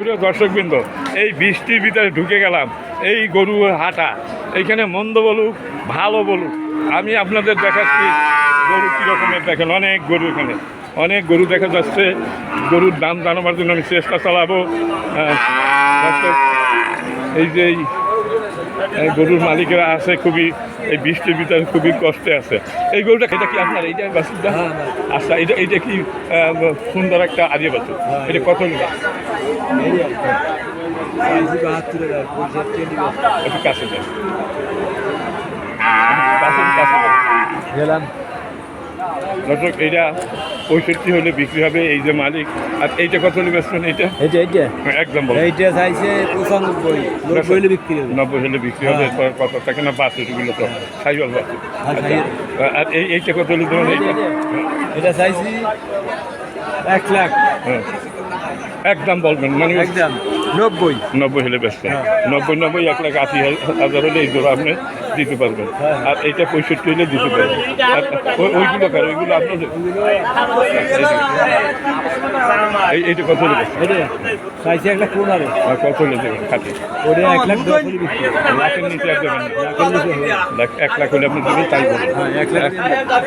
সুপ্রিয় দর্শকবৃন্দ, এই বৃষ্টির ভিতরে ঢুকে গেলাম এই গরু হাটা। এইখানে মন্দ বলুক ভালো বলুক, আমি আপনাদের দেখাচ্ছি গরু কীরকমের। দেখেন অনেক গরু, এখানে অনেক গরু দেখা যাচ্ছে। গরুর দাম জানাবার জন্য আমি চেষ্টা চালাবো। এই যে এই গরুর মালিকেরা আছে খুবই এই বৃষ্টির ভিতরে খুবই কষ্টে আছে। এই গরুটা এটা কি আপনার? এইটা বাছুরটা? আচ্ছা, এইটা কি সুন্দর একটা আদিয়া বাছুর? এটা কত নিবা? একটু কাছে যান, গেলাম। দর্শক, এইটা 65 হলে বিক্রি হবে। এই যে মালিক, আর এইটা কত হলে বেচবেন? এইটা একদম বলো। এইটা চাইছে 95, 90 হলে বিক্রি হবে। 90 হলে বিক্রি হবে। কত থাকে না বাছুর, এগুলো তো সাইওয়াল বাছুর। আর এইটা কত হলে দেবেন? এটা চাইছি 1 লাখ। হ্যাঁ, একদম বলবেন মানে একদম 90 হলে বেচবেন। 90 1,80,000 হলে এই জোড়া আপনি দিতে পারবেন। আর এইটা 65 হলে দিতে পারবেন। আর ওইগুলো কার? ওইগুলো আপনাদের? এইটা কত হলে বেচবেন? চাইছি 1 লাখ 15। কত হলে দেবেন খাতে? ওটা 1 লাখ 10 হলে বিক্রি হবে। লাখের নিচে আর দেবেন না। 1 লাখ হলে আপনি দেবেন, তাই বলবেন। 1 লাখ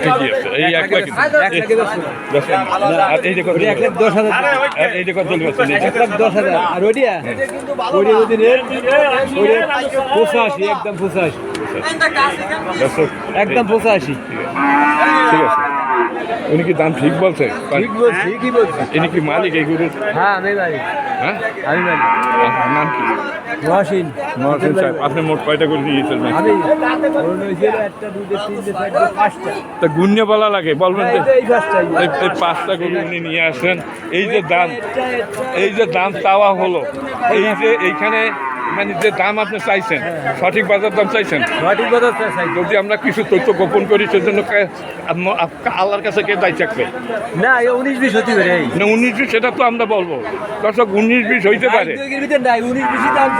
ঠিকই আছে। এই 1 লাখ আর এইটা কত? 1 লাখ 10,000। আর এইটা কত হলে বেচবেন? 1 লাখ 10,000। আর ওইটা যদি রেট 85, একদম 85, দর্শক একদম 85। ঠিক আছে। উনি কি দাম ঠিক বলছে? ঠিকই বলছি। ইনি কি মালিক এই গরুর? হ্যাঁ, আমি মালিক। হ্যাঁ, আমি মালিক। আপনার নাম কি? মহসিন। মহসিন সাহেব, আপনি মোট কয়টা গরু নিয়েছেন? আমি একটা, দুটো, তিনটে, চারটে, 5টা। তা গুণ্যে বলা লাগে, বলবেন যে এই 5টাই। এই 5টা গরু উনি নিয়ে আসেন। এই যে দাম চাওয়া হলো, এই যে এইখানে মানে যে দাম আপনি চাইছেন, সঠিক বাজার দাম চাইছেন। সঠিক কথা চাই। যদি আমরা কিছু তথ্য গোপন করি, সেজন্য আল্লাহর কাছে কে দায় থাকবে? না, 19-20 হতে পারে। না, 19-20 সেটা তো আমরা বলবো। দর্শক, 19-20 হইতে পারে। 19-20 দাম